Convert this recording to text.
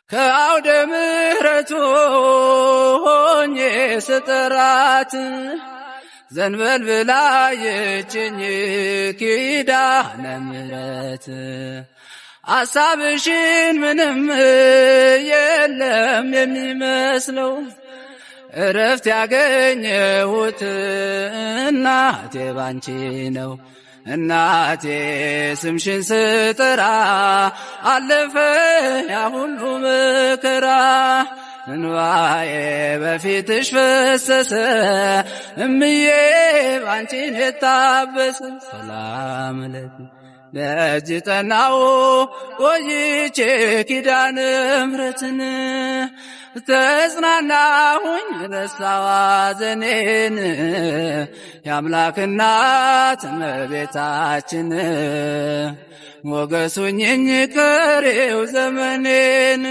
ከአውደ ምሕረቱ ሆኜ ስጠራት ዘንበል ብላ የችኝ ኪዳነ ምሕረት አሳብሽን ምንም የለም የሚመስለው እረፍት ያገኘሁት እናቴ ባንቺ ነው። እናቴ ስምሽን ስጠራ አለፈ ያ ሁሉ መከራ እንባዬ በፊትሽ ፈሰሰ እምዬ ባንቺን የታበሰ ሰላም ለኪ ደጅ ጠናው ቆይቼ ኪዳነ ምሕረትን ተጽናናሁኝ ረሳዋ ሐዘኔን የአምላክ እናት እመቤታችን ሞገሱኝኝ ቀሪው ዘመኔን